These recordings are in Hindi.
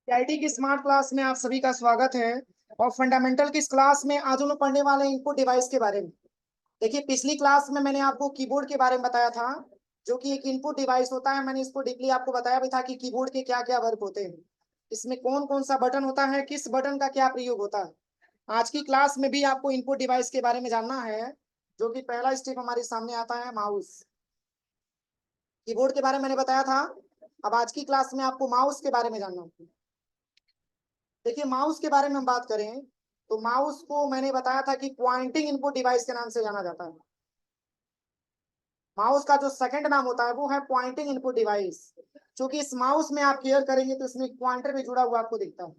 आईटी की स्मार्ट क्लास में आप सभी का स्वागत है। और फंडामेंटल की इस क्लास में आज हम लोग पढ़ने वाले हैं इनपुट डिवाइस के बारे में। देखिए, पिछली क्लास में मैंने आपको कीबोर्ड के बारे में बताया था, जो कि एक इनपुट डिवाइस होता है। मैंने इसको डीपली आपको बताया भी था कि कीबोर्ड के क्या क्या वर्क होते हैं, इसमें कौन कौन सा बटन होता है, किस बटन का क्या प्रयोग होता है। आज की क्लास में भी आपको इनपुट डिवाइस के बारे में जानना है, जो कि पहला स्टेप हमारे सामने आता है माउस। कीबोर्ड के बारे में मैंने बताया था, अब आज की क्लास में आपको माउस के बारे में जानना होगा। देखिए, माउस के बारे में हम बात करें तो माउस को मैंने बताया था कि पॉइंटिंग इनपुट डिवाइस के नाम से जाना जाता है। माउस का जो सेकंड नाम होता है वो है पॉइंटिंग इनपुट डिवाइस। क्योंकि इस माउस में आप केयर करेंगे तो इसमें पॉइंटर भी जुड़ा हुआ आपको दिखता है,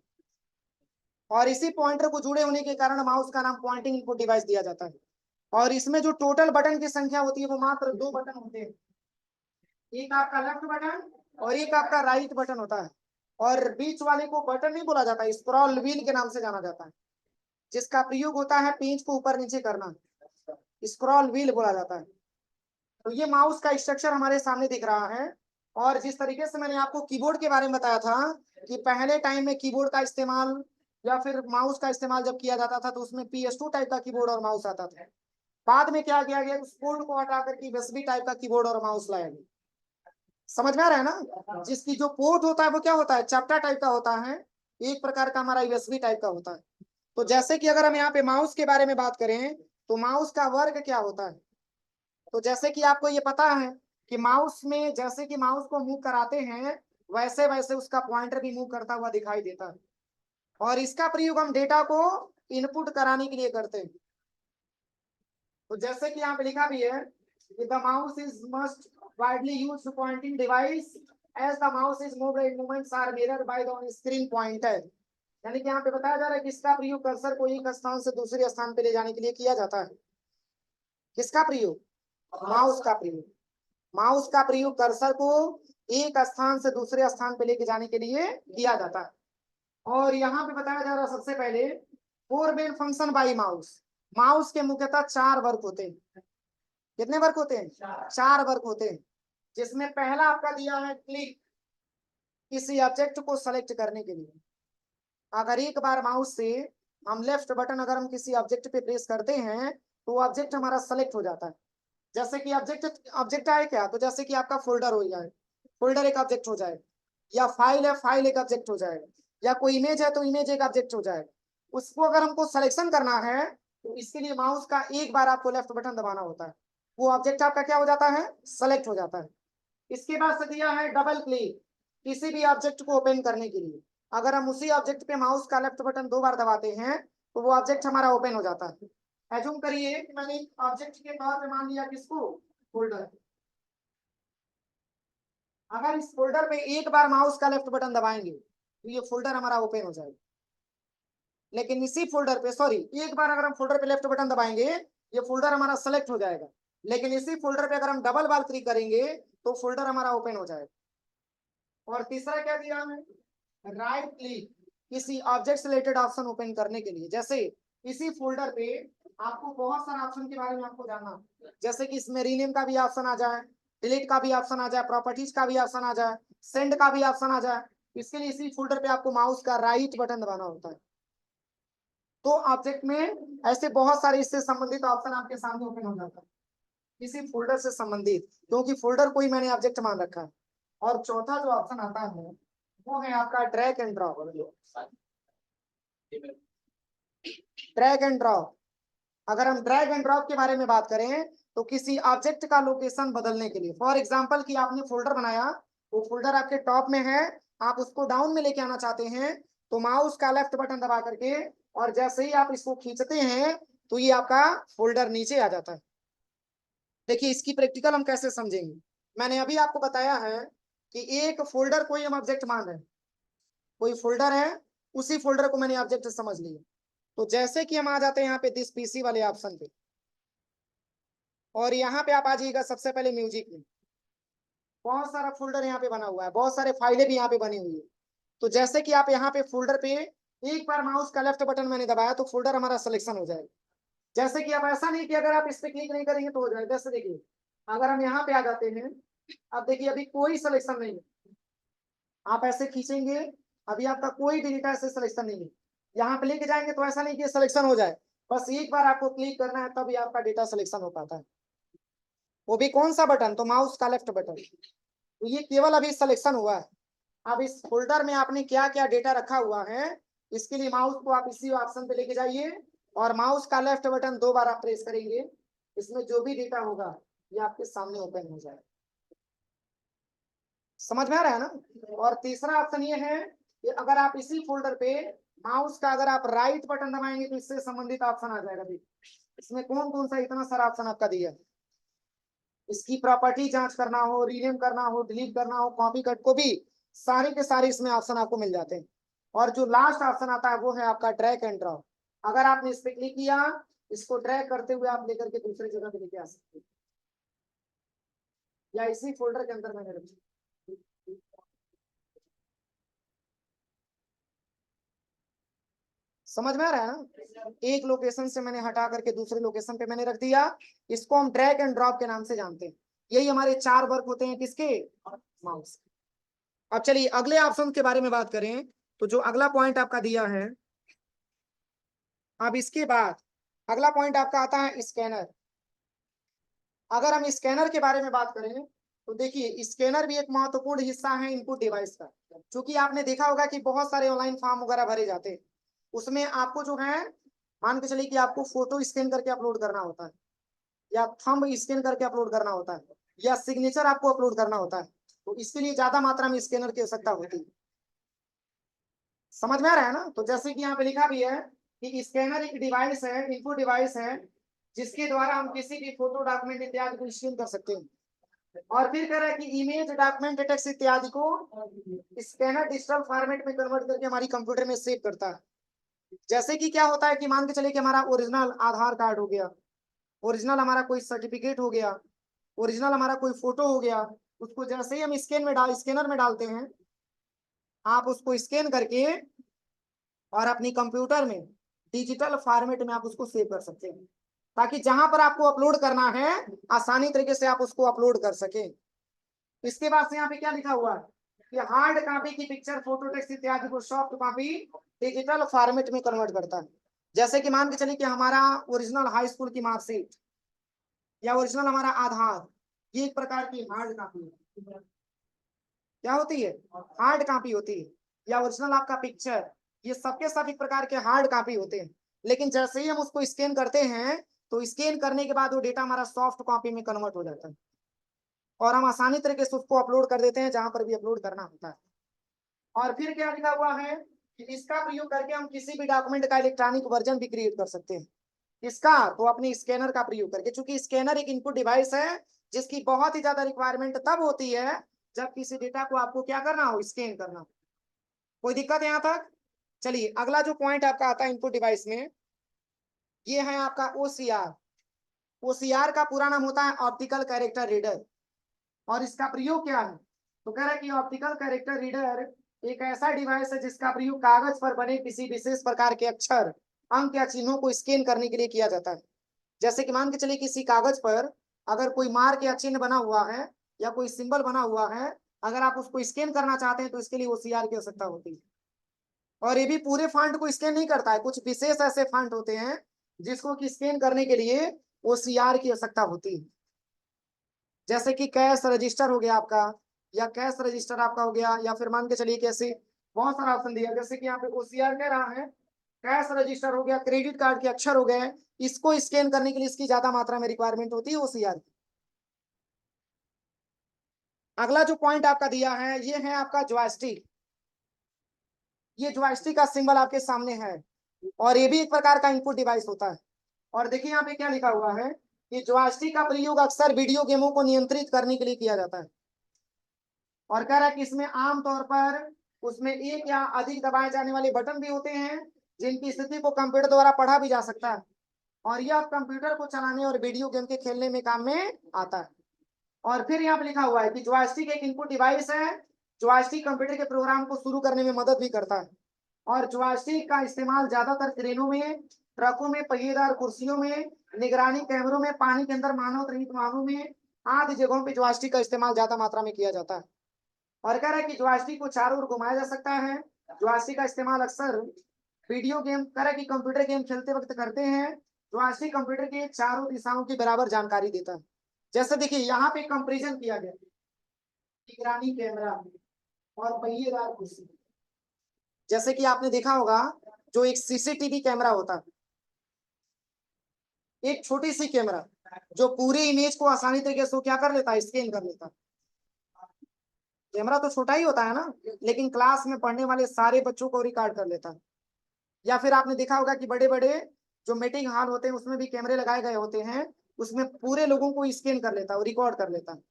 और इसी पॉइंटर को जुड़े होने के कारण माउस का नाम पॉइंटिंग इनपुट डिवाइस दिया जाता है। और इसमें जो टोटल बटन की संख्या होती है वो मात्र 2 बटन होते हैं, एक आपका लेफ्ट बटन और एक आपका राइट बटन होता है। और बीच वाले को बटन नहीं बोला जाता, स्क्रॉल व्हील के नाम से जाना जाता है, जिसका प्रयोग होता है पेज को ऊपर नीचे करना, स्क्रॉल व्हील बोला जाता है। तो ये माउस का स्ट्रक्चर हमारे सामने दिख रहा है। और जिस तरीके से मैंने आपको कीबोर्ड के बारे में बताया था कि पहले टाइम में कीबोर्ड का इस्तेमाल या फिर माउस का इस्तेमाल जब किया जाता था तो उसमें PS2 टाइप का कीबोर्ड और माउस आता था। बाद में क्या किया गया, उस कोड को हटा करके USB टाइप का कीबोर्ड और माउस लाया गया। समझ में आ रहा है ना? जिसकी जो पोर्ट होता है वो क्या होता है, चैप्टर टाइप का होता है, एक प्रकार का हमारा USB टाइप का होता है। तो जैसे कि अगर हम यहाँ पे माउस के बारे में बात करें तो माउस का वर्क क्या होता है, तो जैसे कि आपको ये पता है कि माउस में जैसे कि माउस को मूव कराते हैं वैसे वैसे उसका पॉइंटर भी मूव करता हुआ दिखाई देता है। और इसका प्रयोग हम डेटा को इनपुट कराने के लिए करते हैं। तो जैसे कि यहाँ पे लिखा भी है कि the mouse is must widely used pointing device as the mouse is moved and movements are mirrored by the on screen pointer. यानी कि यहाँ पे बताया जा रहा है कि इसका प्रयोग कर्सर को एक स्थान से दूसरे स्थान पे ले जाने के लिए किया जाता है। किसका प्रयोग? माउस का प्रयोग। माउस का प्रयोग कर्सर को एक स्थान से दूसरे स्थान पे लेके जाने के लिए किया जाता है। और यहाँ पे बताया जा रहा है सबसे पहले four main function by mouse. Mouse के मुख्यतः 4 वर्क होते हैं। कितने वर्क होते हैं? 4 वर्क होते हैं, जिसमें पहला आपका दिया है क्लिक, किसी ऑब्जेक्ट को सेलेक्ट करने के लिए। अगर एक बार माउस से हम लेफ्ट बटन अगर हम किसी ऑब्जेक्ट पे प्रेस करते हैं तो ऑब्जेक्ट हमारा सेलेक्ट हो जाता है। जैसे कि ऑब्जेक्ट ऑब्जेक्ट आए क्या, तो जैसे कि आपका फोल्डर हो जाए, फोल्डर एक ऑब्जेक्ट हो जाए, या फाइल है, फाइल एक ऑब्जेक्ट हो जाएगा, या कोई इमेज है तो इमेज एक ऑब्जेक्ट हो जाएगा। उसको अगर हमको सिलेक्शन करना है तो इसके लिए माउस का एक बार आपको लेफ्ट बटन दबाना होता है, वो ऑब्जेक्ट आपका क्या हो जाता है, सेलेक्ट हो जाता है। इसके बाद से दिया है डबल क्लिक, किसी भी ऑब्जेक्ट को ओपन करने के लिए। अगर हम उसी ऑब्जेक्ट पे माउस का लेफ्ट बटन 2 बार दबाते हैं तो वो ऑब्जेक्ट हमारा ओपन हो जाता है। एज्यूम करिए कि मैंने ऑब्जेक्ट के तौर पे मान लिया किसको, फोल्डर। अगर इस फोल्डर पे एक बार माउस का लेफ्ट बटन दबाएंगे तो ये फोल्डर हमारा ओपन हो जाएगा। लेकिन इसी फोल्डर पे, सॉरी, एक बार अगर हम फोल्डर पे लेफ्ट बटन दबाएंगे ये फोल्डर हमारा सेलेक्ट हो जाएगा। लेकिन इसी फोल्डर पे अगर हम डबल बार क्लिक करेंगे तो फोल्डर हमारा ओपन हो जाएगा। और तीसरा क्या दिया है, राइट क्लिक, किसी ऑब्जेक्ट से रिलेटेड ऑप्शन ओपन करने के लिए। जैसे इसी फोल्डर पे आपको बहुत सारे ऑप्शन के बारे में आपको जानना, जैसे कि इसमें रीनेम का भी ऑप्शन आ जाए, डिलीट का भी ऑप्शन आ जाए, प्रॉपर्टीज का भी ऑप्शन आ जाए, सेंड का भी ऑप्शन आ जाए। इसके लिए इसी फोल्डर पे आपको माउस का राइट बटन दबाना होता है। तो ऑब्जेक्ट में ऐसे बहुत सारे इससे संबंधित ऑप्शन आपके सामने ओपन हो जाता है, इसी फोल्डर से संबंधित, क्योंकि फोल्डर को ही मैंने ऑब्जेक्ट मान रखा है। और चौथा जो ऑप्शन आता है वो है आपका drag and drop. Drag and drop, अगर हम ड्रैग एंड ड्रॉप के बारे में बात करें तो किसी ऑब्जेक्ट का लोकेशन बदलने के लिए, फॉर एग्जांपल कि आपने फोल्डर बनाया, वो फोल्डर आपके टॉप में है, आप उसको डाउन में लेके आना चाहते हैं तो माउस का लेफ्ट बटन दबा करके, और जैसे ही आप इसको खींचते हैं तो ये आपका फोल्डर नीचे आ जाता है। देखिए, इसकी प्रैक्टिकल हम कैसे समझेंगे। मैंने अभी आपको बताया है कि एक फोल्डर को ही हम ऑब्जेक्ट मान रहे हैं, कोई फोल्डर है, उसी फोल्डर को मैंने ऑब्जेक्ट समझ लिया। तो जैसे कि हम आ जाते हैं यहाँ पे दिस पीसी वाले ऑप्शन पे, और यहाँ पे आप आ जाइएगा सबसे पहले म्यूजिक में। बहुत सारा फोल्डर यहाँ पे बना हुआ है, बहुत सारे फाइलें भी यहाँ पे बनी हुई है। तो जैसे कि आप यहाँ पे फोल्डर पे एक बार माउस का लेफ्ट बटन मैंने दबाया तो फोल्डर हमारा सिलेक्शन हो जाएगा। जैसे कि अब ऐसा नहीं कि अगर आप इस पे क्लिक नहीं करेंगे तो हो जाएगा। जैसे देखिए, अगर हम यहाँ पे आ जाते हैं, अब देखिए अभी कोई सिलेक्शन नहीं है, आप ऐसे खींचेंगे, अभी आपका कोई भी डेटा से सिलेक्शन नहीं है। यहाँ पे लेके जाएंगे तो ऐसा नहीं कि सिलेक्शन हो जाए, बस एक बार आपको क्लिक करना है तभी आपका डेटा सिलेक्शन हो पाता है। वो भी कौन सा बटन, तो माउस का लेफ्ट बटन। तो ये केवल अभी सिलेक्शन हुआ है। अब इस फोल्डर में आपने क्या क्या डेटा रखा हुआ है, इसके लिए माउस को आप इसी ऑप्शन पे लेके जाइए और माउस का लेफ्ट बटन 2 बार आप प्रेस करेंगे, इसमें जो भी डेटा होगा ये आपके सामने ओपन हो जाएगा। समझ में आ रहा है ना। और तीसरा ऑप्शन ये है कि अगर आप इसी फोल्डर पे माउस का अगर आप राइट बटन दबाएंगे तो इससे संबंधित ऑप्शन आ जाएगा। इसमें कौन कौन सा इतना सारा ऑप्शन आपका दिया है, इसकी प्रॉपर्टी जांच करना हो, रीनेम करना हो, डिलीट करना हो, कॉपी कट को भी, सारे के सारे इसमें ऑप्शन आपको मिल जाते हैं। और जो लास्ट ऑप्शन आता है वो है आपका ड्रैग एंड ड्रॉप। अगर आपने इस पे क्लिक किया, इसको ड्रैग करते हुए आप लेकर के दूसरी जगह पे लेके आ सकते हैं, या इसी फोल्डर के अंदर मैंने रखी। समझ में आ रहा है ना। एक लोकेशन से मैंने हटा करके दूसरे लोकेशन पे मैंने रख दिया, इसको हम ड्रैग एंड ड्रॉप के नाम से जानते हैं। यही हमारे 4 वर्क होते हैं किसके, माउस। अब चलिए अगले ऑप्शन के बारे में बात करें, तो जो अगला पॉइंट आपका दिया है, अब इसके बाद अगला पॉइंट आपका आता है स्कैनर। अगर हम स्कैनर के बारे में बात करें तो देखिए स्कैनर भी एक महत्वपूर्ण हिस्सा है इनपुट डिवाइस का। क्योंकि आपने देखा होगा कि बहुत सारे ऑनलाइन फॉर्म वगैरह भरे जाते हैं, उसमें आपको जो है मान के चलिए कि आपको फोटो स्कैन करके अपलोड करना होता है, या थंब स्कैन करके अपलोड करना होता है, या सिग्नेचर आपको अपलोड करना होता है, तो इसके लिए ज्यादा मात्रा में स्कैनर की आवश्यकता होती है। समझ में आ रहा है ना। तो जैसे कि यहाँ पे लिखा भी है कि स्कैनर एक डिवाइस है, इनपुट डिवाइस है, जिसके द्वारा हम किसी भी फोटो, डॉक्यूमेंट इत्यादि को स्कैन कर सकते हैं। और फिर कह रहा है कि इमेज, डॉक्यूमेंट, टेक्स्ट इत्यादि को स्कैनर डिजिटल फॉर्मेट में कन्वर्ट करके हमारी कंप्यूटर में सेव करता है। जैसे कि क्या होता है कि मान के चलिए कि हमारा ओरिजिनल आधार कार्ड हो गया, ओरिजिनल हमारा कोई सर्टिफिकेट हो गया, ओरिजिनल हमारा कोई फोटो हो गया, उसको जैसे ही हम स्कैनर में डालते हैं, आप उसको स्कैन करके और अपनी कंप्यूटर में डिजिटल फॉर्मेट में आप उसको सेव कर सकते हैं, ताकि जहां पर आपको अपलोड करना है आसानी तरीके से आप उसको अपलोड कर सके। इसके बाद से यहाँ पे क्या लिखा हुआ है कि हार्ड कॉपी की पिक्चर, फोटो, टेक्स्ट इत्यादि को सॉफ्ट कॉपी डिजिटल फॉर्मेट में कन्वर्ट करता है। जैसे कि मान के चलिए कि हमारा ओरिजिनल हाई स्कूल की मार्कशीट या ओरिजिनल हमारा आधार, ये एक प्रकार की हार्ड कॉपी है। क्या होती है, हार्ड कॉपी होती है। या ओरिजिनल आपका पिक्चर, ये सबके सब एक प्रकार के हार्ड कॉपी होते हैं। लेकिन जैसे ही हम उसको स्कैन करते हैं तो स्कैन करने के बाद वो डेटा हमारा सॉफ्ट कॉपी में कन्वर्ट हो जाता है और हम आसानी तरीके से उसको अपलोड कर देते हैं जहां पर भी अपलोड करना होता है। और फिर क्या लिखा हुआ है कि इसका प्रयोग करके हम किसी भी डॉक्यूमेंट का इलेक्ट्रॉनिक वर्जन भी क्रिएट कर सकते हैं। इसका तो अपने स्कैनर का प्रयोग करके, क्योंकि स्कैनर एक इनपुट डिवाइस है जिसकी बहुत ही ज्यादा रिक्वायरमेंट तब होती है जब किसी डेटा को आपको क्या करना हो, स्कैन करना हो। कोई दिक्कत है यहाँ तक। चलिए अगला जो पॉइंट आपका आता है इनपुट डिवाइस में, ये है आपका ओसीआर। ओसीआर का पूरा नाम होता है ऑप्टिकल कैरेक्टर रीडर। और इसका प्रयोग क्या है, तो कह रहा है कि ऑप्टिकल कैरेक्टर रीडर एक ऐसा डिवाइस है जिसका प्रयोग कागज पर बने किसी विशेष प्रकार के अक्षर, अंक या चिन्हों को स्कैन करने के लिए किया जाता है। जैसे कि मान के चलिए किसी कागज पर अगर कोई मार्क या चिन्ह बना हुआ है या कोई सिंबल बना हुआ है, अगर आप उसको स्कैन करना चाहते हैं तो इसके लिए ओसीआर की आवश्यकता होती है। और ये भी पूरे फॉन्ट को स्कैन नहीं करता है, कुछ विशेष ऐसे फॉन्ट होते हैं जिसको कि स्कैन करने के लिए ओसीआर की आवश्यकता होती है। जैसे कि कैश रजिस्टर हो गया आपका, या कैश रजिस्टर आपका हो गया, या फिर मान के चलिए कैसे बहुत सारा ऑप्शन दिया, जैसे कि यहाँ पे ओसीआर कह रहा है कैश रजिस्टर हो गया, क्रेडिट कार्ड के अक्षर हो गए, इसको स्कैन करने के लिए इसकी ज्यादा मात्रा में रिक्वायरमेंट होती है ओसीआर की। अगला जो पॉइंट आपका दिया है ये है आपका जॉयस्टिक। ये जॉयस्टिक का सिंबल आपके सामने है और ये भी एक प्रकार का इनपुट डिवाइस होता है। और देखिए यहाँ पे क्या लिखा हुआ है कि जॉयस्टिक का प्रयोग अक्सर वीडियो गेमों को नियंत्रित करने के लिए किया जाता है। और कह रहा है कि इसमें आमतौर पर उसमें एक या अधिक दबाए जाने वाले बटन भी होते हैं जिनकी स्थिति को कंप्यूटर द्वारा पढ़ा भी जा सकता है, और यह कंप्यूटर को चलाने और वीडियो गेम के खेलने में काम में आता है। और फिर यहाँ पे लिखा हुआ है कि जॉयस्टिक एक इनपुट डिवाइस है, जॉयस्टिक कंप्यूटर के प्रोग्राम को शुरू करने में मदद भी करता है। और जॉयस्टिक का इस्तेमाल ज्यादातर ट्रेनों में, ट्रकों में, पहिएदार कुर्सियों में, निगरानी कैमरों में, पानी के अंदर मानव रहित वाहनों में आदि जगहों पे जॉयस्टिक का इस्तेमाल ज्यादा मात्रा में किया जाता है। और कह रहा है कि जॉयस्टिक को चारों ओर घुमाया जा सकता है जॉयस्टिक का इस्तेमाल अक्सर वीडियो गेम तरह की कंप्यूटर गेम खेलते वक्त करते हैं। जॉयस्टिक कंप्यूटर के चारों दिशाओं की बराबर जानकारी देता है। जैसे देखिए यहाँ पे कंपैरिजन किया गया, निगरानी कैमरा और पहिएदार कुर्सी। जैसे कि आपने देखा होगा, जो एक सीसीटीवी कैमरा होता है, एक छोटी सी कैमरा जो पूरे इमेज को आसानी तरीके से क्या कर लेता है, स्कैन कर लेता है। कैमरा तो छोटा ही होता है ना, लेकिन क्लास में पढ़ने वाले सारे बच्चों को रिकॉर्ड कर लेता है। या फिर आपने देखा होगा कि बड़े बड़े जो मीटिंग हॉल होते हैं उसमें भी कैमरे लगाए गए होते हैं, उसमें पूरे लोगों को स्कैन कर लेता है और रिकॉर्ड कर लेता है।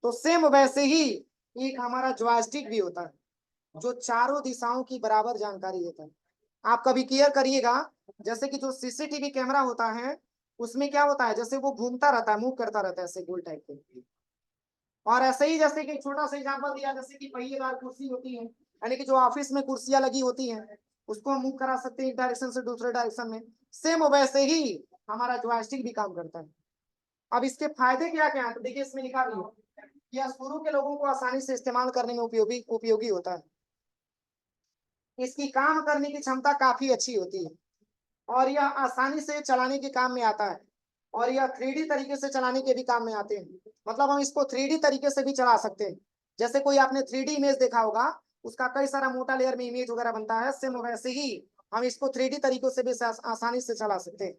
तो सेम वैसे ही एक हमारा जॉयस्टिक भी होता है जो चारों दिशाओं की बराबर जानकारी देता है। आप कभी क्लियर करिएगा, जैसे कि जो सीसीटीवी कैमरा होता है उसमें क्या होता है, जैसे वो घूमता रहता है, मूव करता रहता है ऐसे गोल टाइप के। और ऐसे ही जैसे कि छोटा सा एग्जांपल दिया, जैसे कि पहिएदार कुर्सी होती है, यानी कि जो ऑफिस में कुर्सियां लगी होती हैं उसको हम मूव करा सकते हैं एक डायरेक्शन से दूसरे डायरेक्शन में। सेम वैसे ही हमारा जॉयस्टिक भी काम करता है। अब इसके फायदे क्या क्या है, तो देखिए इसमें लिखा भी है कि यह शुरू के लोगों को आसानी से इस्तेमाल करने में उपयोगी होता है। इसकी काम करने की क्षमता काफी अच्छी होती है और यह आसानी से चलाने के काम में आता है। और यह 3D तरीके से चलाने के भी काम में आते हैं। मतलब हम इसको 3D तरीके से भी चला सकते हैं। जैसे कोई आपने 3D इमेज देखा होगा, उसका कई सारा मोटा लेयर में इमेज वगैरह बनता है, सेम वैसे ही हम इसको 3D तरीकों से भी आसानी से चला सकते हैं।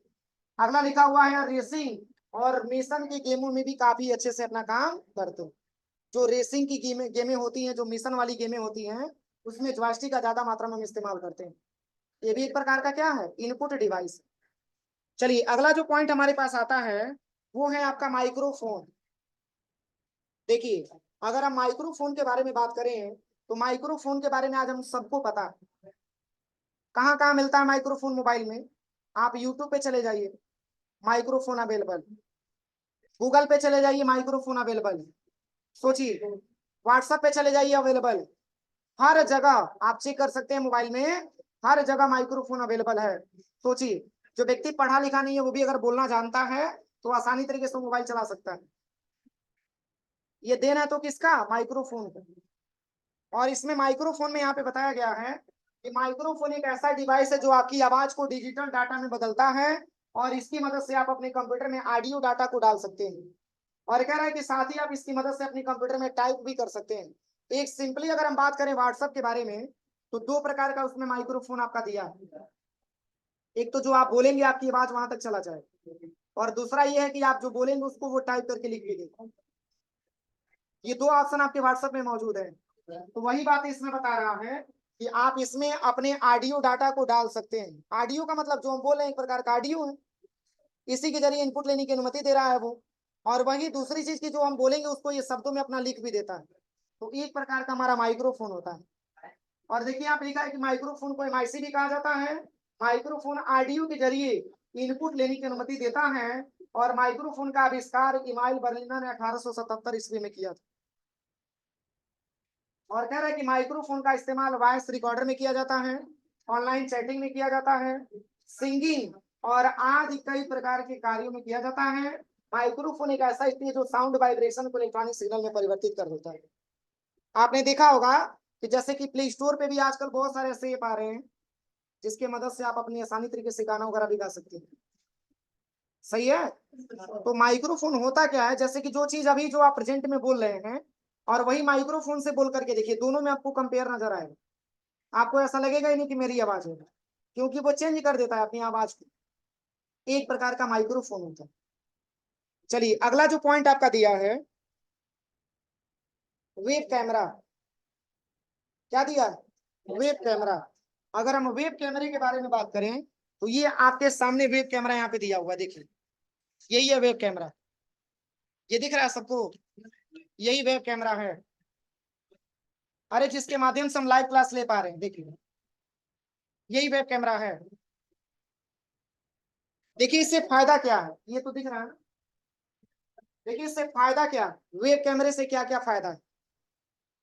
अगला लिखा हुआ है रेसिंग और मिशन के गेमों में भी काफी अच्छे से अपना काम करते हैं। जो रेसिंग की गेमें होती हैं, जो मिशन वाली गेमें होती हैं, उसमें जॉयस्टिक का ज्यादा मात्रा में हम इस्तेमाल करते हैं। ये भी एक प्रकार का क्या है, इनपुट डिवाइस। चलिए अगला जो पॉइंट हमारे पास आता है वो है आपका माइक्रोफोन। देखिए अगर हम माइक्रोफोन के बारे में बात करें तो माइक्रोफोन के बारे में आज हम सबको पता है। कहाँ कहाँ मिलता है माइक्रोफोन मोबाइल में, आप यूट्यूब पे चले जाइए माइक्रोफोन अवेलेबल, गूगल पे चले जाइए माइक्रोफोन अवेलेबल, सोचिए व्हाट्सएप पे चले जाइए अवेलेबल, हर जगह आप चेक कर सकते हैं मोबाइल में, हर जगह माइक्रोफोन अवेलेबल है। सोचिए जो व्यक्ति पढ़ा लिखा नहीं है वो भी अगर बोलना जानता है तो आसानी तरीके से मोबाइल चला सकता है। ये देन है तो किसका, माइक्रोफोन का। और इसमें माइक्रोफोन में यहाँ पे बताया गया है कि माइक्रोफोन एक ऐसा डिवाइस है जो आपकी आवाज को डिजिटल डाटा में बदलता है और इसकी मदद से आप अपने कंप्यूटर में ऑडियो डाटा को डाल सकते हैं। और कह रहा है कि साथ ही आप इसकी मदद से अपने कंप्यूटर में टाइप भी कर सकते हैं। एक सिंपली अगर हम बात करें व्हाट्सएप के बारे में तो दो प्रकार का उसमें माइक्रोफोन आपका दिया है। एक तो जो आप बोलेंगे आपकी आवाज वहां तक चला जाए, और दूसरा ये है कि आप जो बोलेंगे उसको वो टाइप करके लिख भी देगा। ये दो ऑप्शन आपके व्हाट्सएप में मौजूद है। तो वही बात इसमें बता रहा है कि आप इसमें अपने ऑडियो डाटा को डाल सकते हैं। ऑडियो का मतलब जो हम बोल रहे हैं एक प्रकार का ऑडियो है, इसी के जरिए इनपुट लेने की अनुमति दे रहा है वो। और वही दूसरी चीज की जो हम बोलेंगे उसको ये शब्दों में अपना लिख भी देता है। तो एक प्रकार का हमारा माइक्रोफोन होता है। और देखिए आप लिखा है कि माइक्रोफोन को एमआईसी भी कहा जाता है। माइक्रोफोन ऑडियो के जरिए इनपुट लेने की अनुमति देता है। और माइक्रोफोन का आविष्कार इमाइल बर्लिनर ने 1877 ईस्वी में किया था। और कह रहा है कि माइक्रोफोन का इस्तेमाल वॉइस रिकॉर्डर में किया जाता है, ऑनलाइन चैटिंग में किया जाता है, सिंगिंग और आदि कई प्रकार के कार्यों में किया जाता है। माइक्रोफोन एक ऐसा है जो साउंड वाइब्रेशन को इलेक्ट्रॉनिक सिग्नल में परिवर्तित कर देता है। आपने देखा होगा कि जैसे कि प्ले स्टोर पे भी आजकल बहुत सारे ऐसे ऐप आ रहे हैं जिसके मदद से आप अपनी आसानी तरीके से गाना वगैरह भी गा सकते हैं। सही है। तो माइक्रोफोन होता क्या है, जैसे कि जो चीज अभी जो आप प्रेजेंट में बोल रहे हैं और वही माइक्रोफोन से बोल करके देखिए, दोनों में आपको कंपेयर नजर आएगा। आपको ऐसा लगेगा ही नहीं कि मेरी आवाज है, क्योंकि वो चेंज कर देता है अपनी आवाज को। एक प्रकार का माइक्रोफोन होता है। चलिए अगला जो पॉइंट आपका दिया है, वेब कैमरा। क्या दिया है, वेब कैमरा। अगर हम वेब कैमरे के बारे में बात करें तो ये आपके सामने वेब कैमरा यहाँ पे दिया हुआ है, देखिए यही है वेब कैमरा। ये दिख रहा है सबको, यही वेब कैमरा है। अरे जिसके माध्यम से हम लाइव क्लास ले पा रहे हैं, देखिए यही वेब कैमरा है। देखिए इससे फायदा क्या है, ये तो दिख रहा है ना। देखिए इससे फायदा क्या है, वेब कैमरे से क्या क्या फायदा है।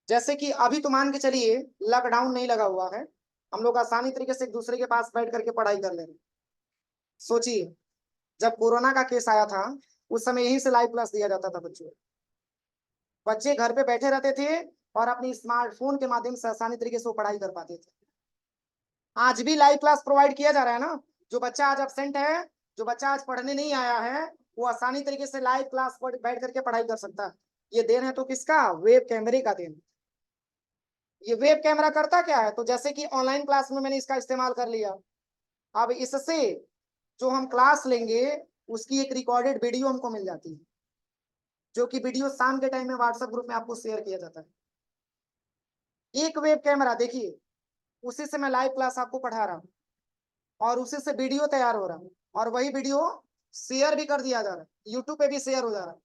जैसे कि अभी तो मान के चलिए लॉकडाउन नहीं लगा हुआ है, हम लोग आसानी तरीके से एक दूसरे के पास बैठ करके पढ़ाई कर ले रहे हैं। सोचिए जब कोरोना का केस आया था उस समय यहीं से लाइव क्लास दिया जाता था बच्चों। बच्चे घर पे बैठे रहते थे और अपनी स्मार्टफोन के माध्यम से आसानी तरीके से वो पढ़ाई कर पाते थे। आज भी लाइव क्लास प्रोवाइड किया जा रहा है ना। जो बच्चा आज एब्सेंट है, जो बच्चा आज पढ़ने नहीं आया है, वो आसानी तरीके से लाइव क्लास पर बैठ करके पढ़ाई कर सकता है। ये देन है तो किसका? वेब कैमरे का देन। ये वेब कैमरा करता क्या है? तो जैसे कि ऑनलाइन क्लास में मैंने इसका इस्तेमाल कर लिया, अब इससे जो हम क्लास लेंगे उसकी एक रिकॉर्डेड वीडियो हमको मिल जाती है, जो कि वीडियो शाम के टाइम में व्हाट्सएप ग्रुप में आपको शेयर किया जाता है। एक वेब कैमरा देखिए, उसी से मैं लाइव क्लास आपको पढ़ा रहा हूँ और उसी से वीडियो तैयार हो रहा है और वही वीडियो शेयर भी कर दिया जा रहा है, यूट्यूब पे भी शेयर हो जा रहा है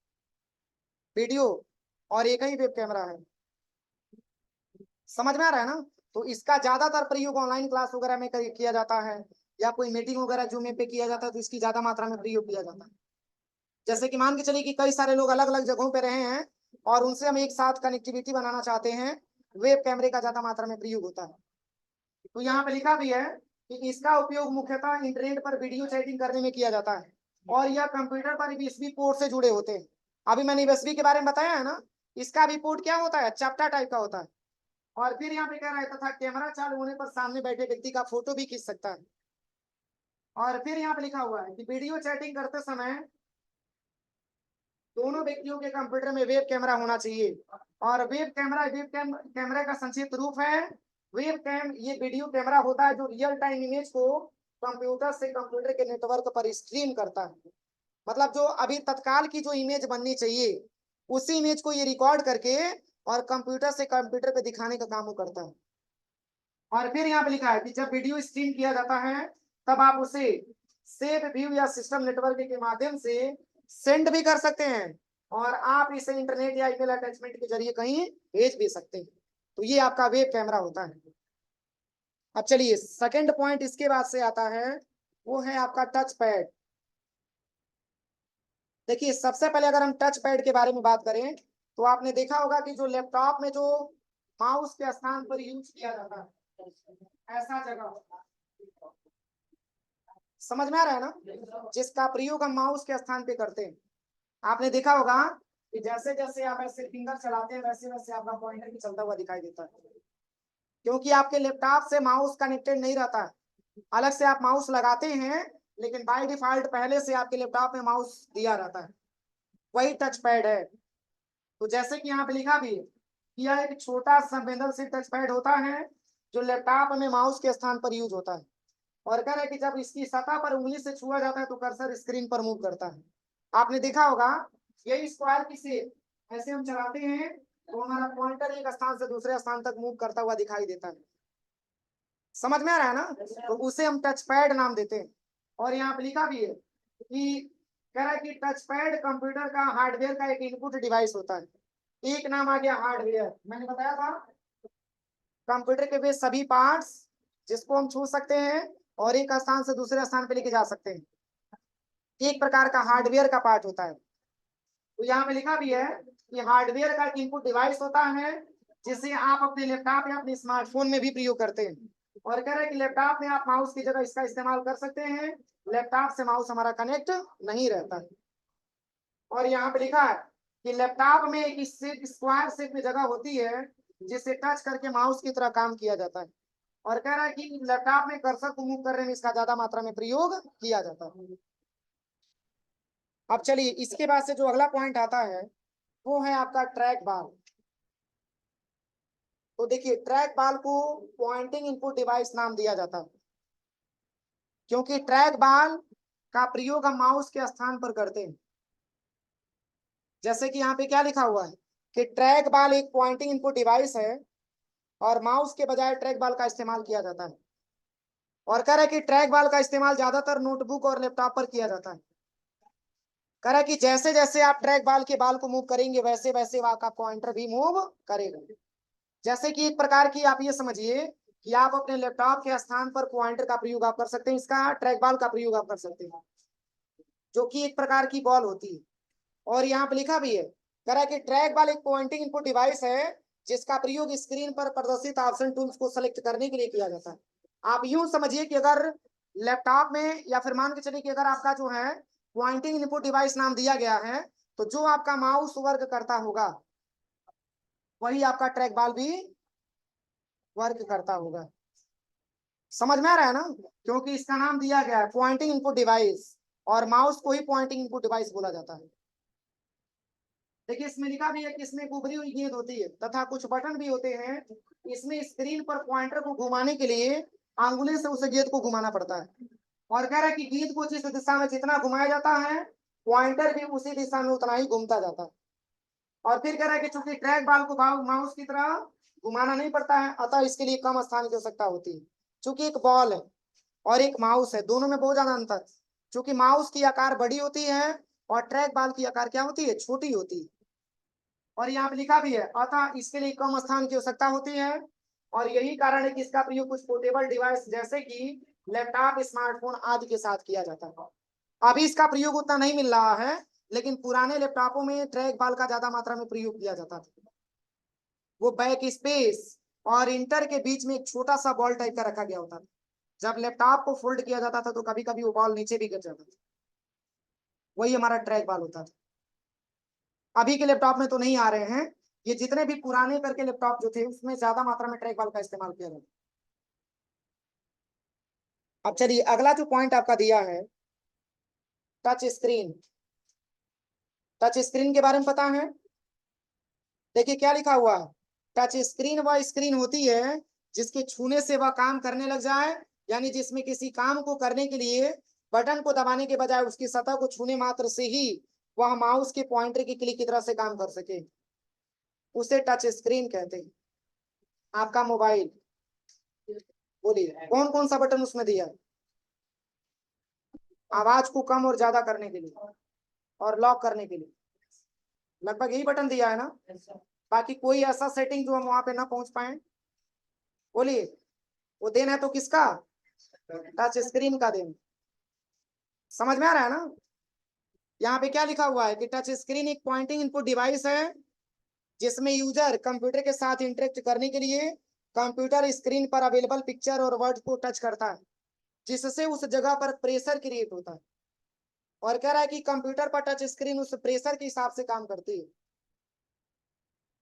वीडियो, और एक ही वेब कैमरा है। समझ में आ रहा है ना? तो इसका ज्यादातर प्रयोग ऑनलाइन क्लास वगैरह में किया जाता है, या कोई मीटिंग वगैरह जूम पे किया जाता है, तो इसकी ज्यादा मात्रा में प्रयोग किया जाता है। जैसे कि मान के चलिए कि कई सारे लोग अलग अलग जगहों पे रहे हैं और उनसे हम एक साथ कनेक्टिविटी बनाना चाहते हैं, वेब कैमरे का ज्यादा मात्रा में प्रयोग होता है। तो यहाँ पे लिखा भी है कि इसका उपयोग मुख्यतः इंटरनेट पर वीडियो चैटिंग करने में किया जाता है और यह कंप्यूटर पर यूएसबी पोर्ट से जुड़े होते हैं। अभी मैंने यूएसबी के बारे में बताया है ना, इसका भी पोर्ट क्या होता है? चैप्टर टाइप का होता है। और फिर यहाँ पे कह रहा है तथा कैमरा चालू होने पर सामने बैठे व्यक्ति का फोटो भी खींच सकता है। और फिर यहाँ पे लिखा हुआ है कि वीडियो चैटिंग करते समय दोनों व्यक्तियों के कंप्यूटर में वेब कैमरा होना चाहिए। और कैमरा का संक्षिप्त रूप है वेब कैम। ये वीडियो कैमरा होता है जो रियल टाइम इमेज को कंप्यूटर से कंप्यूटर के नेटवर्क पर स्ट्रीम करता है। मतलब जो अभी तत्काल की जो इमेज बननी चाहिए, उसी इमेज को ये रिकॉर्ड करके और कंप्यूटर से कंप्यूटर पे दिखाने का काम वो करता है। और फिर यहाँ पे लिखा है कि जब वीडियो स्ट्रीम किया जाता है तब आप उसे सेव व्यू या सिस्टम नेटवर्क के माध्यम से सेंड भी कर सकते हैं और आप इसे इंटरनेट या ईमेल अटैचमेंट के जरिए कहीं भेज भी सकते हैं। तो ये आपका वेब कैमरा होता है। अब चलिए सेकंड पॉइंट इसके बाद से आता है, वो है आपका टच पैड। देखिए सबसे पहले अगर हम टच पैड के बारे में बात करें तो आपने देखा होगा कि जो लैपटॉप में जो माउस के स्थान पर यूज किया जाता है, ऐसा जगह, समझ में आ रहा है ना, जिसका प्रयोग हम माउस के स्थान पे करते हैं। आपने देखा होगा कि जैसे जैसे आप ऐसे फिंगर चलाते हैं वैसे वैसे आपका पॉइंटर भी चलता हुआ दिखाई देता है, क्योंकि आपके लैपटॉप से माउस कनेक्टेड नहीं रहता है। अलग से आप माउस लगाते हैं, लेकिन बाय डिफॉल्ट पहले से आपके लैपटॉप में माउस दिया रहता है, वही टच पैड है। तो जैसे कि यहाँ पे लिखा भी है कि यह एक छोटा संवेदनशील टच पैड होता है जो लैपटॉप में माउस के स्थान पर यूज होता है। और कह रहे कि जब इसकी सतह पर उंगली से छुआ जाता है तो कर्सर स्क्रीन पर मूव करता है। आपने देखा होगा यही स्क्वायर की शेप ऐसे हम चलाते हैं तो हमारा पॉइंटर एक स्थान से दूसरे स्थान तक मूव करता हुआ दिखाई देता है। समझ में आ रहा है ना? तो उसे हम टच पैड नाम देते हैं। और यहाँ पे लिखा भी है कि कह रहा है कि टच पैड कंप्यूटर का हार्डवेयर का एक इनपुट डिवाइस होता है। एक नाम आ गया हार्डवेयर, मैंने बताया था कंप्यूटर के वे सभी पार्ट्स जिसको हम छू सकते हैं और एक स्थान से दूसरे स्थान पे लेके जा सकते हैं, एक प्रकार का हार्डवेयर का पार्ट होता है। तो यहाँ पे लिखा भी है कि हार्डवेयर का इनपुट डिवाइस होता है जिसे आप अपने लैपटॉप या अपने स्मार्टफोन में भी प्रयोग करते हैं। और कह रहे हैं कि लैपटॉप में आप माउस की जगह इसका इस्तेमाल कर सकते हैं, लैपटॉप से माउस हमारा कनेक्ट नहीं रहता है। और यहाँ पे लिखा है कि लैपटॉप में एक स्क्वायर शेप में जगह होती है जिसे टच करके माउस की तरह काम किया जाता है। और कह रहा है कि लैपटॉप में कर्सर को मूव करने में इसका ज्यादा मात्रा में प्रयोग किया जाता है। अब चलिए इसके बाद से जो अगला पॉइंट आता है वो है आपका ट्रैक बाल। तो देखिए ट्रैक बाल को पॉइंटिंग इनपुट डिवाइस नाम दिया जाता है, क्योंकि ट्रैक बाल का प्रयोग हम माउस के स्थान पर करते हैं। जैसे कि यहाँ पे क्या लिखा हुआ है कि ट्रैक बाल एक पॉइंटिंग इनपुट डिवाइस है और माउस के बजाय ट्रैक बाल का इस्तेमाल किया जाता है। और कह रहा है कि ट्रैक बाल का इस्तेमाल ज्यादातर नोटबुक और लैपटॉप पर किया जाता है। कह रहा है कि जैसे जैसे आप ट्रैक बाल के बाल को मूव करेंगे वैसे वैसे आपका पॉइंटर भी मूव करेगा। जैसे कि एक प्रकार की आप ये समझिए कि आप अपने लैपटॉप के स्थान पर पॉइंटर का प्रयोग आप कर सकते हैं, इसका ट्रैक बाल का प्रयोग आप कर सकते हैं, जो कि एक प्रकार की बॉल होती है। और यहाँ पे लिखा भी है, कह रहा है कि ट्रैक बाल एक पॉइंटिंग इनपुट डिवाइस है जिसका प्रयोग स्क्रीन पर प्रदर्शित ऑप्शन टूल्स को सेलेक्ट करने के लिए किया जाता है। आप यूं समझिए कि अगर लैपटॉप में या फिर मान के चलिए कि अगर आपका जो है पॉइंटिंग इनपुट डिवाइस नाम दिया गया है, तो जो आपका माउस वर्क करता होगा वही आपका ट्रैक बॉल भी वर्क करता होगा। समझ में आ रहा है ना, क्योंकि इसका नाम दिया गया है पॉइंटिंग इनपुट डिवाइस, और माउस को ही पॉइंटिंग इनपुट डिवाइस बोला जाता है। देखिए इसमें लिखा भी है कि इसमें एक उभरी हुई गेंद होती है तथा कुछ बटन भी होते हैं। इसमें स्क्रीन पर पॉइंटर को घुमाने के लिए आंगुली से उस गेंद को घुमाना पड़ता है, और कह रहा है कि गेंद को जिस दिशा में जितना घुमाया जाता है पॉइंटर भी उसी दिशा में उतना ही घूमता जाता है। और फिर कह रहा है कि चूंकि ट्रैक बॉल को माउस की तरह घुमाना नहीं पड़ता है, अतः इसके लिए कम स्थान की आवश्यकता होती है। चूंकि एक बॉल है और एक माउस है, दोनों में बहुत ज्यादा अंतर। चूंकि माउस की आकार बड़ी होती है और ट्रैक बॉल की आकार क्या होती है, छोटी होती है। और यहाँ पे लिखा भी है अतः इसके लिए कम स्थान की आवश्यकता होती है, और यही कारण है कि इसका प्रयोग कुछ पोर्टेबल डिवाइस जैसे कि लैपटॉप, स्मार्टफोन आदि के साथ किया जाता है। अभी इसका प्रयोग उतना नहीं मिल रहा है, लेकिन पुराने लैपटॉपों में ट्रैक बॉल का ज्यादा मात्रा में प्रयोग किया जाता था। वो बैक स्पेस और इंटर के बीच में एक छोटा सा बॉल टाइप का रखा गया होता था। जब लैपटॉप को फोल्ड किया जाता था तो कभी कभी वो बॉल नीचे भी गिर जाता था, वही हमारा ट्रैक बॉल होता था। अभी के लैपटॉप में तो नहीं आ रहे हैं, ये जितने भी पुराने करके लैपटॉप जो थे उसमें ज्यादा मात्रा में ट्रैक बॉल का इस्तेमाल किया जाता। अब चलिए अगला जो पॉइंट आपका दिया है टच स्क्रीन। टच स्क्रीन के बारे में पता है? देखिए क्या लिखा हुआ है, टच स्क्रीन वह स्क्रीन होती है जिसके छूने से वह काम करने लग जाए, यानी जिसमें किसी काम को करने के लिए बटन को दबाने के बजाय उसकी सतह को छूने मात्र से ही वह माउस के पॉइंटर की क्लिक की तरह से काम कर सके, उसे टच स्क्रीन कहते हैं। आपका मोबाइल, बोलिए कौन कौन सा बटन उसमें दिया है? आवाज को कम और ज्यादा करने के लिए और लॉक करने के लिए, लगभग यही बटन दिया है ना। बाकी कोई ऐसा सेटिंग जो हम वहां पे ना पहुंच पाए? बोलिए, वो देना है तो किसका? टच स्क्रीन का देना। समझ में आ रहा है ना? यहाँ पे क्या लिखा हुआ है कि टच स्क्रीन एक पॉइंटिंग इनपुट डिवाइस है जिसमें यूजर कंप्यूटर के साथ इंटरेक्ट करने के लिए कंप्यूटर स्क्रीन पर अवेलेबल पिक्चर और वर्ड को टच करता है, जिससे उस जगह पर प्रेशर क्रिएट होता है। और कह रहा है कि कंप्यूटर पर टच स्क्रीन उस प्रेशर के हिसाब से काम करती है,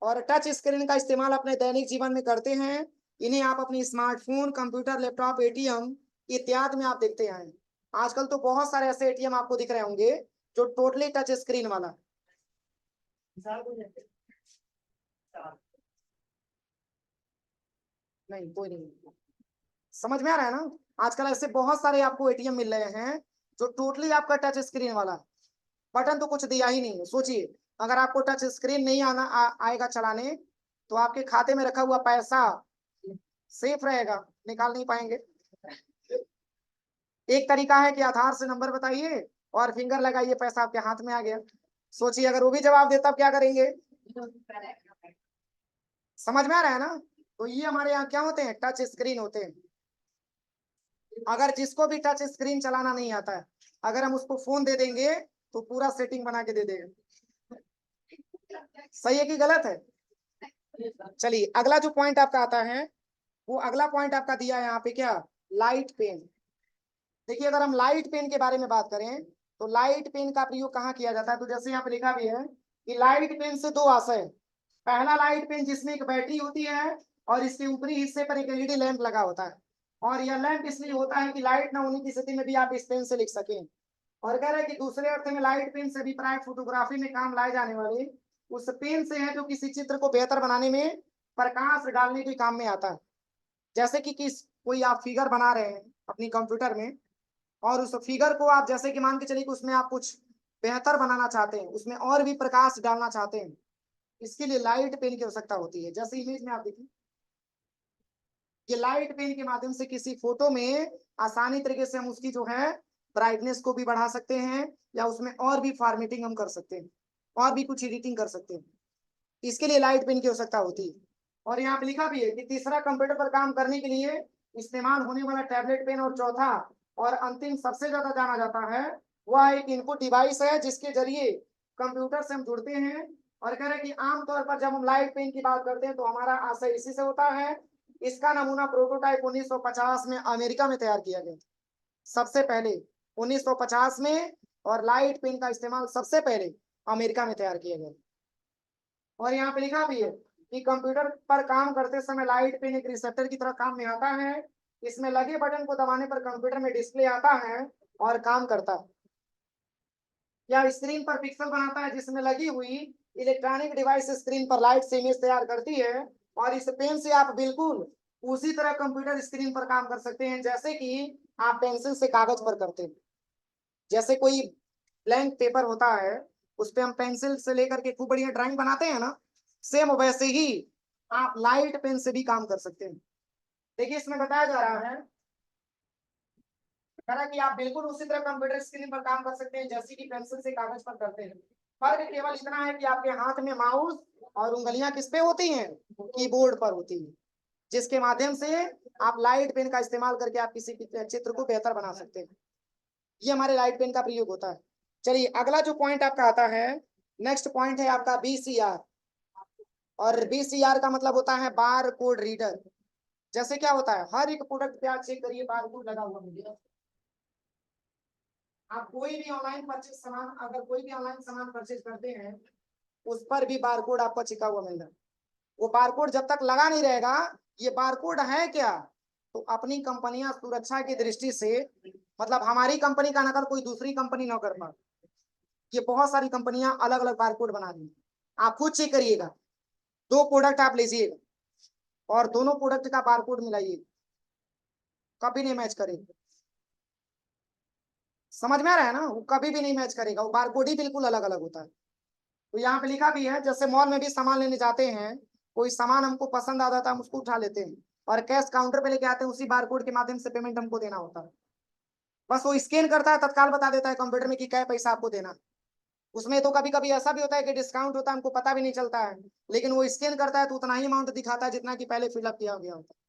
और टच स्क्रीन का इस्तेमाल अपने दैनिक जीवन में करते हैं। इन्हें आप अपनी स्मार्टफोन, कंप्यूटर, लैपटॉप, एटीएम इत्यादि में आप देखते हैं। आजकल तो बहुत सारे ऐसे एटीएम आपको दिख रहे होंगे जो टोटली टच स्क्रीन वाला। नहीं कोई नहीं, समझ में आ रहा है ना? आजकल ऐसे बहुत सारे आपको एटीएम मिल रहे हैं जो टोटली आपका टच स्क्रीन वाला, बटन तो कुछ दिया ही नहीं है। सोचिए अगर आपको टच स्क्रीन नहीं आएगा चलाने, तो आपके खाते में रखा हुआ पैसा सेफ रहेगा, निकाल नहीं पाएंगे। एक तरीका है कि आधार से नंबर बताइए और फिंगर लगाइए, पैसा आपके हाथ में आ गया। सोचिए अगर वो भी जवाब देता, क्या करेंगे? समझ में आ रहा है ना? तो ये हमारे यहाँ क्या होते हैं, टच स्क्रीन होते हैं। अगर जिसको भी टच स्क्रीन चलाना नहीं आता है, अगर हम उसको फोन दे देंगे तो पूरा सेटिंग बना के दे देगा। सही है कि गलत है? चलिए अगला जो पॉइंट आपका आता है, वो अगला पॉइंट आपका दिया है यहाँ पे क्या, लाइट पेन। देखिए अगर हम लाइट पेन के बारे में बात करें तो लाइट पेन का प्रयोग कहाँ किया जाता है, तो जैसे यहाँ पे लिखा भी है कि लाइट पेन से दो आशय। पहला लाइट पेन जिसमें एक बैटरी होती है और इसके ऊपरी हिस्से पर एक एलईडी लैंप लगा होता है, और यह लैंप इसलिए होता है कि लाइट ना होने की स्थिति में भी आप इस पेन से लिख सकें। और कह रहे हैं कि दूसरे अर्थ में लाइट पेन से अभिप्राय फोटोग्राफी में काम लाए जाने वाले उस पेन से है जो किसी चित्र को बेहतर बनाने में प्रकाश डालने के काम में आता है। जैसे कि कोई आप फिगर बना रहे हैं अपनी कंप्यूटर में, और उस फिगर को आप जैसे कि मान के चलिए कि उसमें आप कुछ बेहतर बनाना चाहते हैं, उसमें और भी प्रकाश डालना चाहते हैं, इसके लिए लाइट पेन की आवश्यकता होती है। जैसे इमेज में आप देखिए, ये लाइट पेन के माध्यम से किसी फोटो में आसानी तरीके से हम उसकी जो है ब्राइटनेस को भी बढ़ा सकते हैं, या उसमें और भी फॉर्मेटिंग हम कर सकते हैं, और भी कुछ एडिटिंग कर सकते हैं। इसके लिए लाइट पेन की आवश्यकता होती है। और यहाँ पे लिखा भी है कि तीसरा कंप्यूटर पर काम करने के लिए इस्तेमाल होने वाला टैबलेट पेन, और चौथा और अंतिम सबसे ज्यादा जाना जाता है वह एक इनपुट डिवाइस है जिसके जरिए कंप्यूटर से हम जुड़ते हैं। और कह रहे हैं कि आमतौर पर जब हम लाइट पेन की बात करते हैं तो हमारा आशय इसी से होता है। इसका नमूना प्रोटोटाइप 1950 में अमेरिका में तैयार किया गया, सबसे पहले 1950 में, और लाइट पेन का इस्तेमाल सबसे पहले अमेरिका में तैयार किया गया। और यहाँ पे लिखा भी है कि कंप्यूटर पर काम करते समय लाइट पेन एक रिसेप्टर की तरह काम में आता है। इसमें लगे बटन को दबाने पर कंप्यूटर में डिस्प्ले आता है और काम करता है। या स्क्रीन पर पिक्सल बनाता है जिसमें लगी हुई इलेक्ट्रॉनिक डिवाइस स्क्रीन पर लाइट से इमेज तैयार करती है। और इस पेन से आप बिल्कुल उसी तरह कंप्यूटर स्क्रीन पर काम कर सकते हैं जैसे कि आप पेंसिल से कागज पर करते हैं। जैसे कोई ब्लैंक पेपर होता है, उस पे हम पेंसिल से लेकर के खूब बढ़िया ड्राइंग बनाते हैं ना, सेम वैसे ही आप लाइट पेन से भी काम कर सकते हैं। देखिए इसमें बताया जा रहा है कि आप बिल्कुल उसी तरह कंप्यूटर स्क्रीन पर काम कर सकते हैं जैसे कि पेंसिल से कागज पर करते हैं। फर्क केवल इतना है कि आपके हाथ में माउस और उंगलियां किस पे होती हैं, कीबोर्ड पर होती हैं, जिसके माध्यम से आप लाइट पेन का इस्तेमाल करके आप किसी चित्र को बेहतर बना सकते हैं। ये हमारे लाइट पेन का प्रयोग होता है। चलिए अगला जो पॉइंट आपका आता है, नेक्स्ट पॉइंट है आपका बीसीआर। और बीसीआर का मतलब होता है बार कोड रीडर। जैसे क्या होता है, हर एक प्रोडक्ट पे आप चेक करिए बार कोड लगा हुआ मिलेगा। आप कोई भी ऑनलाइन परचेज सामान, अगर कोई भी ऑनलाइन सामान परचेज करते हैं, उस पर भी बारकोड आपको चिपका हुआ मिल रहा है। वो बारकोड जब तक लगा नहीं रहेगा, ये बारकोड है क्या, तो अपनी कंपनियां सुरक्षा की दृष्टि से, मतलब हमारी कंपनी का नकल कोई दूसरी कंपनी ना कर पाए। ये बहुत सारी कंपनियां अलग अलग बारकोड बना रही हैं। आप खुद चेक करिएगा, दो प्रोडक्ट आप लीजिएगा और दोनों प्रोडक्ट का बारकोड मिलाइए, कभी नहीं मैच करेगा। समझ में आ रहा है ना, वो कभी भी नहीं मैच करेगा, वो बारकोड ही बिल्कुल अलग अलग होता है। तो यहाँ पे लिखा भी है, जैसे मॉल में भी सामान लेने जाते हैं, कोई सामान हमको पसंद आ जाता है हम उसको उठा लेते हैं और कैश काउंटर पे लेके आते हैं, उसी बारकोड के माध्यम से पेमेंट हमको देना होता है। बस वो स्कैन करता है, तत्काल बता देता है कंप्यूटर में कि क्या पैसा आपको देना। उसमें तो कभी कभी ऐसा भी होता है कि डिस्काउंट होता है, हमको पता भी नहीं चलता है, लेकिन वो स्कैन करता है तो उतना ही अमाउंट दिखाता है जितना कि पहले फिलअप किया गया होता है,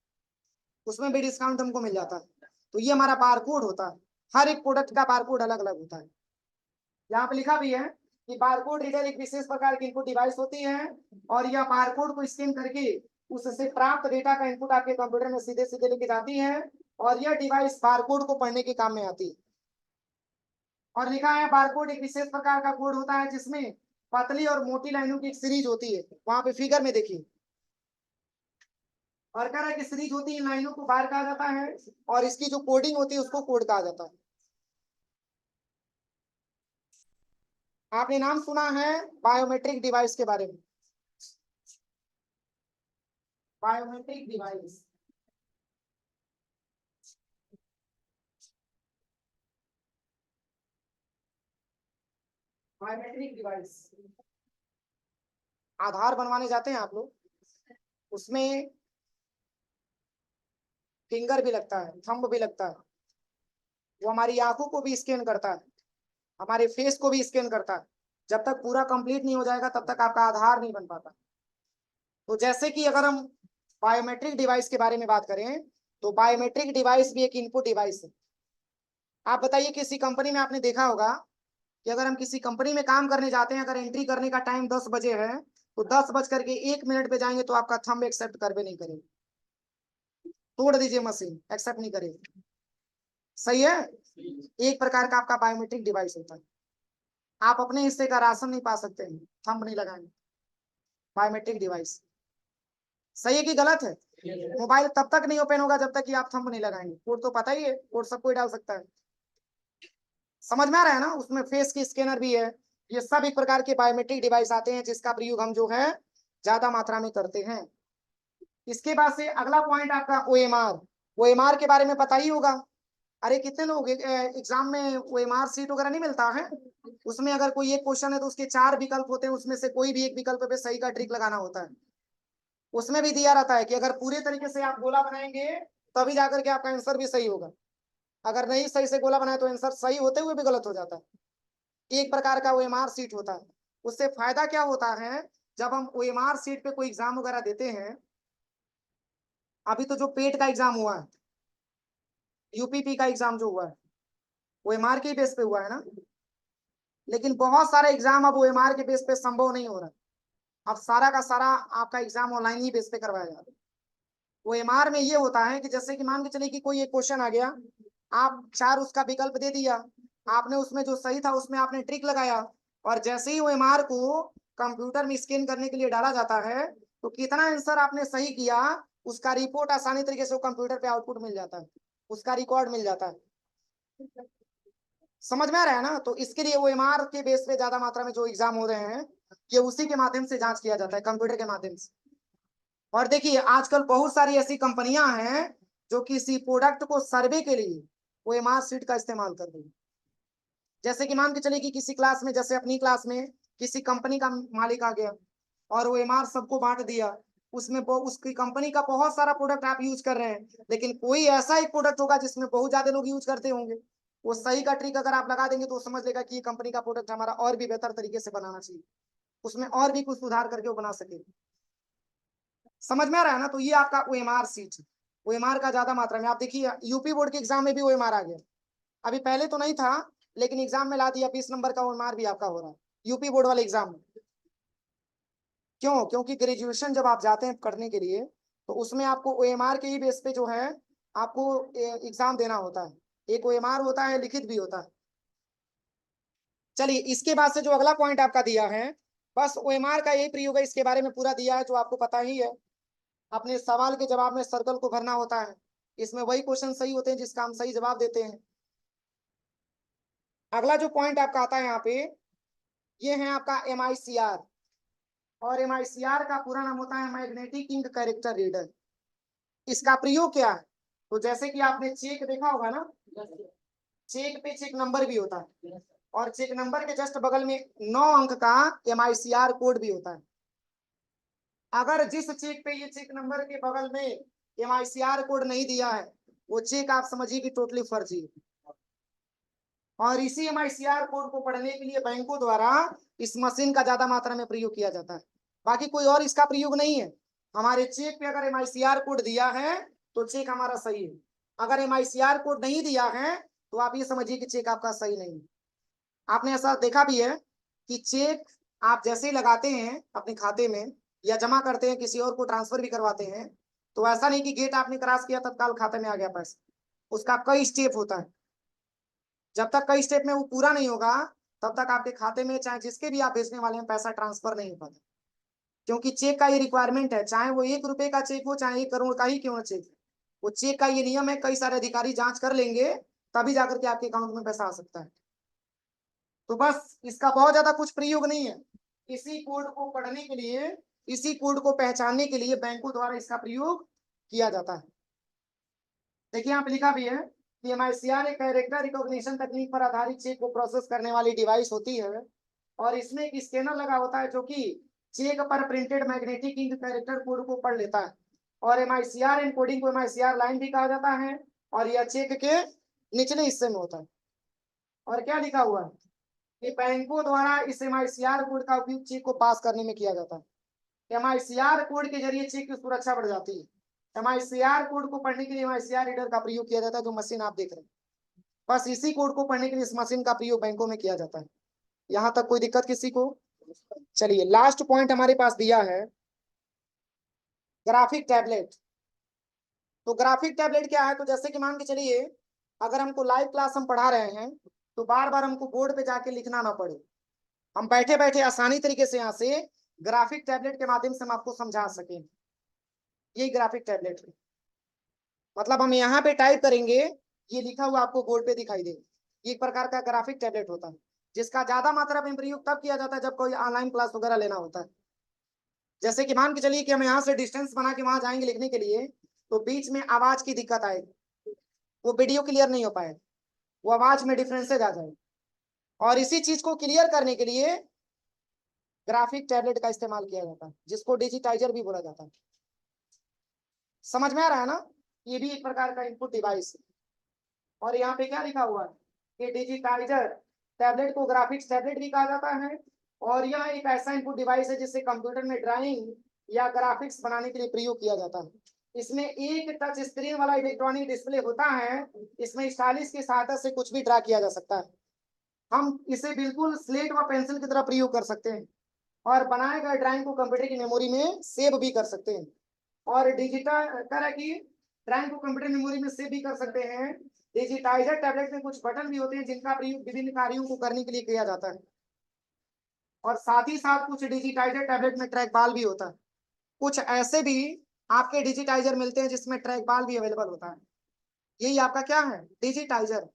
उसमें भी डिस्काउंट हमको मिल जाता है। तो ये हमारा बारकोड होता है, हर एक प्रोडक्ट का बारकोड अलग अलग होता है। यहाँ पे लिखा भी है कि बारकोड रीडर एक विशेष प्रकार की इनपुट डिवाइस होती है और यह बारकोड को स्कैन करके उससे प्राप्त डेटा का इनपुट आपके कंप्यूटर में सीधे सीधे लेके जाती है और यह डिवाइस बारकोड को पढ़ने के काम में आती है। और लिखा है बारकोड एक विशेष प्रकार का कोड होता है जिसमें पतली और मोटी लाइनों की एक सीरीज होती है, वहां पे फिगर में देखिए। और कह रहा है कि सीरीज होती है, लाइनों को बार कहा जाता है और इसकी जो कोडिंग होती है उसको कोड कहा जाता है। आपने नाम सुना है बायोमेट्रिक डिवाइस के बारे में, बायोमेट्रिक डिवाइस। बायोमेट्रिक डिवाइस, आधार बनवाने जाते हैं आप लोग, उसमें फिंगर भी लगता है, थंब भी लगता है, वो हमारी आंखों को भी स्कैन करता है, हमारे फेस को भी स्कैन करता है। जब तक पूरा कंप्लीट नहीं हो जाएगा तब तक आपका आधार नहीं बन पाता। तो जैसे कि अगर हम बायोमेट्रिक डिवाइस के बारे में बात करें, तो बायोमेट्रिक डिवाइस भी एक इनपुट डिवाइस है। आप बताइए, किसी कंपनी में आपने देखा होगा कि अगर हम किसी कंपनी में काम करने जाते हैं, अगर एंट्री करने का टाइम 10 बजे है, तो 10 बज करके 1 मिनट पे जाएंगे तो आपका थंब एक्सेप्ट कर भी नहीं करेगा, तोड़ दीजिए मशीन, एक्सेप्ट नहीं करेगी। सही है, एक प्रकार का आपका बायोमेट्रिक डिवाइस होता है। आप अपने हिस्से का राशन नहीं पा सकते हैं, थंब नहीं लगाएंगे, बायोमेट्रिक डिवाइस। सही है कि गलत है? मोबाइल तब तक नहीं ओपन होगा जब तक कि आप थंब नहीं लगाएंगे। कोड तो पता ही है, कोड सब कोई डाल सकता है। समझ में आ रहा है ना, उसमें फेस की स्कैनर भी है। ये सब एक प्रकार के बायोमेट्रिक डिवाइस आते हैं जिसका प्रयोग हम जो है ज्यादा मात्रा में करते हैं। इसके बाद से अगला पॉइंट आपका ओएमआर। ओएमआर के बारे में पता ही होगा। अरे कितने लोग एग्जाम में ओएमआर सीट वगैरह नहीं मिलता है, उसमें अगर कोई एक क्वेश्चन है तो उसके 4 विकल्प होते हैं, उसमें से कोई भी एक विकल्प पे सही का ट्रिक लगाना होता है। उसमें भी दिया रहता है कि अगर पूरे तरीके से आप गोला बनाएंगे तभी जाकर के आपका आंसर भी सही होगा, अगर नहीं सही से गोला बनाए तो आंसर सही होते हुए भी गलत हो जाता है। एक प्रकार का ओएमआर सीट होता है। उससे फायदा क्या होता है, जब हम ओएमआर सीट पे कोई एग्जाम वगैरह देते हैं, अभी तो जो पेट का एग्जाम हुआ है, यूपीपी का एग्जाम जो हुआ है, ओएमआर के बेस पे हुआ है ना, लेकिन बहुत सारे एग्जाम अब ओएमआर के बेस पे संभव नहीं हो रहा है। अब सारा का सारा आपका एग्जाम ऑनलाइन ही बेस पे करवाया जा रहा है। ओएमआर में ये होता है कि जैसे कि मान के चलिए कि कोई एक क्वेश्चन आ गया, आप 4 उसका विकल्प दे दिया, आपने उसमें जो सही था उसमें आपने ट्रिक लगाया, और जैसे ही ओएमआर को कंप्यूटर में स्कैन करने के लिए डाला जाता है, तो कितना आंसर आपने सही किया उसका रिपोर्ट आसानी तरीके से कंप्यूटर पे आउटपुट मिल जाता है, उसका रिकॉर्ड मिल जाता है। समझ में आ रहा है ना? तो इसके लिए ओएमआर के बेस पे ज्यादा मात्रा में जो एग्जाम हो रहे हैं ये उसी के माध्यम से जांच किया जाता है, कंप्यूटर के माध्यम से। और देखिए आजकल बहुत सारी ऐसी कंपनियां हैं जो किसी प्रोडक्ट को सर्वे के लिए ओएमआर सीट का इस्तेमाल कर रही है। जैसे कि मान के चलिए कि किसी क्लास में, जैसे अपनी क्लास में किसी कंपनी का मालिक आ गया और ओएमआर सबको बांट दिया, उसमें उसकी कंपनी का बहुत सारा प्रोडक्ट आप यूज कर रहे हैं, लेकिन कोई ऐसा एक प्रोडक्ट होगा जिसमें बहुत ज्यादा लोग यूज करते होंगे, वो सही का ट्रिक अगर आप लगा देंगे तो वो समझ लेगा कि ये कंपनी का प्रोडक्ट हमारा और भी बेहतर तरीके से बनाना चाहिए, उसमें और भी कुछ सुधार करके वो बना सके। समझ में आ रहा है ना? तो ये आपका ओएमआर सीट है। ओएमआर का ज्यादा मात्रा में आप देखिए यूपी बोर्ड के एग्जाम में भी ओएमआर आ गया, अभी पहले तो नहीं था लेकिन एग्जाम में ला दिया, 20 नंबर का ओएमआर भी आपका हो रहा है यूपी बोर्ड वाले एग्जाम में। क्यों? क्योंकि ग्रेजुएशन जब आप जाते हैं करने के लिए तो उसमें आपको ओएमआर के ही बेस पे जो है आपको एग्जाम देना होता है, एक ओएमआर होता है, लिखित भी होता है। चलिए इसके बाद से जो अगला पॉइंट आपका दिया है, बस ओएमआर का यही प्रयोग है, इसके बारे में पूरा दिया है जो आपको पता ही है। अपने सवाल के जवाब में सर्कल को भरना होता है, इसमें वही क्वेश्चन सही होते हैं जिसका हम सही जवाब देते हैं। अगला जो पॉइंट आपका आता है यहाँ पे, ये है आपका एमआईसीआर। और एमआईसीआर का पूरा नाम होता है मैग्नेटिक इंक कैरेक्टर रीडर। इसका प्रयोग क्या है? तो जैसे कि आपने चेक देखा होगा ना, चेक पे चेक नंबर भी होता है और चेक नंबर के जस्ट बगल में 9 अंक का एमआईसीआर कोड भी होता है। अगर जिस चेक पे ये चेक नंबर के बगल में एमआईसीआर कोड नहीं दिया है वो चेक आप समझिए कि टोटली फर्जी है। और इसी एमआईसीआर कोड को पढ़ने के लिए बैंकों द्वारा इस मशीन का ज्यादा मात्रा में प्रयोग किया जाता है, बाकी कोई और इसका प्रयोग नहीं है। हमारे चेक पे अगर एमआईसीआर कोड दिया है तो चेक हमारा सही है, अगर एमआईसीआर कोड नहीं दिया है तो आप ये समझिए कि चेक आपका सही नहीं है। आपने ऐसा देखा भी है कि चेक आप जैसे ही लगाते हैं अपने खाते में या जमा करते हैं, किसी और को ट्रांसफर भी करवाते हैं, तो ऐसा नहीं कि गेट आपने क्रॉस किया तत्काल खाते में आ गया पैसा, उसका कई स्टेप होता है। जब तक कई स्टेप में वो पूरा नहीं होगा तब तक आपके खाते में चाहे जिसके भी आप भेजने वाले हैं पैसा ट्रांसफर नहीं हो पाता, क्योंकि चेक का ये रिक्वायरमेंट है, चाहे वो 1 रुपए का चेक हो चाहे 1 करोड़ का ही क्यों ना चेक, वो चेक का ये नियम है, कई सारे अधिकारी जांच कर लेंगे तभी जाकर के आपके अकाउंट में पैसा आ सकता है। तो बस इसका बहुत ज्यादा कुछ प्रयोग नहीं है, इसी कोड को पढ़ने के लिए, इसी कोड को पहचानने के लिए बैंकों द्वारा इसका प्रयोग किया जाता है। देखिए यहाँ पे लिखा भी है कि एमआईसीआर एक कैरेक्टर रिकॉग्निशन तकनीक पर आधारित चेक को प्रोसेस करने वाली डिवाइस होती है और इसमें एक स्कैनर लगा होता है जो कि चेक पर printed magnetic ink character code को पढ़ लेता है। और एमआईसीआर एनकोडिंग को एमआईसीआर लाइन भी कहा जाता है और यह चेक के निचले हिस्से में होता है। और क्या लिखा हुआ है कि बैंकों द्वारा इस एमआईसीआर कोड का उपयोग चेक को पास करने में किया जाता है। एमआईसीआर कोड के जरिए चेक की सुरक्षा बढ़ जाती है। एमआईसीआर कोड को पढ़ने के लिए एमआईसीआर रीडर का प्रयोग किया जाता है, जो मशीन आप देख रहे हैं, बस इसी कोड को पढ़ने के लिए इस मशीन का प्रयोग बैंकों में किया जाता है। यहाँ तक कोई दिक्कत किसी को? चलिए लास्ट पॉइंट हमारे पास दिया है ग्राफिक टैबलेट। तो ग्राफिक टैबलेट क्या है? तो जैसे कि मान के चलिए अगर हमको लाइव क्लास हम पढ़ा रहे हैं तो बार बार हमको बोर्ड पे जाके लिखना ना पड़े, हम बैठे बैठे आसानी तरीके से यहाँ से ग्राफिक टैबलेट के माध्यम से हम आपको समझा सकें। यही ग्राफिक टैबलेट है, मतलब हम यहाँ पे टाइप करेंगे ये लिखा हुआ आपको बोर्ड पे दिखाई देगा, ये एक प्रकार का ग्राफिक टैबलेट होता है जिसका ज्यादा मात्रा में प्रयोग तब किया जाता है जब कोई ऑनलाइन क्लास वगैरह लेना होता है। जैसे कि मान के चलिए कि हम यहाँ से डिस्टेंस बना के वहां जाएंगे लिखने के लिए तो बीच में आवाज की दिक्कत आएगी, वो वीडियो क्लियर नहीं हो पाएगा, वो आवाज में डिफरेंसेज आ जाएगी। और इसी चीज को क्लियर करने के लिए ग्राफिक टैबलेट का इस्तेमाल किया जाता है जिसको डिजिटाइजर भी बोला जाता है। समझ में आ रहा है ना? ये भी एक प्रकार का इनपुट डिवाइस है। और यहाँ पे क्या लिखा हुआ है कि डिजिटाइजर टैबलेट को ग्राफिक्स टैबलेट भी कहा जाता है और यह एक ऐसा इनपुट डिवाइस है जिससे कंप्यूटर में ड्राइंग या ग्राफिक्स बनाने के लिए प्रयोग किया जाता है। इसमें एक टच स्क्रीन वाला इलेक्ट्रॉनिक डिस्प्ले होता है, इसमें स्टाइलिश की सहायता से कुछ भी ड्रा किया जा सकता है। हम इसे बिल्कुल स्लेट व पेंसिल की तरह प्रयोग कर सकते हैं और बनाए गए ड्राइंग को कंप्यूटर की मेमोरी में सेव भी कर सकते हैं और डिजिटल तरह की ड्राइंग को कंप्यूटर मेमोरी में सेव भी कर सकते हैं। डिजिटाइजर टैबलेट में कुछ बटन भी होते हैं जिनका प्रयोग विभिन्न कार्यों को करने के लिए किया जाता है और साथ ही साथ कुछ डिजिटाइजर टैबलेट में ट्रैक बाल भी होता है। कुछ ऐसे भी आपके डिजिटाइजर मिलते हैं जिसमें ट्रैक बाल भी अवेलेबल होता है। यही आपका क्या है, डिजिटाइजर,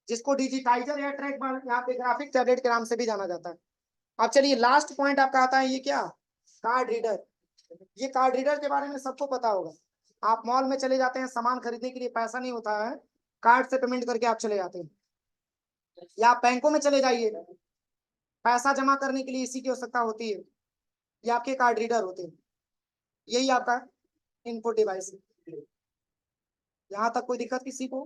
जिसको डिजिटाइजर या ट्रैक बाल यहाँ पे ग्राफिक टैबलेट के नाम से भी जाना जाता है। अब चलिए लास्ट पॉइंट आपका आता है, ये क्या, कार्ड रीडर। ये कार्ड रीडर के बारे में सबको पता होगा। आप मॉल में चले जाते हैं सामान खरीदने के लिए, पैसा नहीं होता है, कार्ड से पेमेंट करके आप चले जाते हैं, या आप बैंकों में चले जाइए, पैसा जमा करने के लिए इसी की आवश्यकता होती है, ये आपके कार्ड रीडर होते हैं। यही आपका इनपुट डिवाइस है। यहाँ तक कोई दिक्कत किसी को?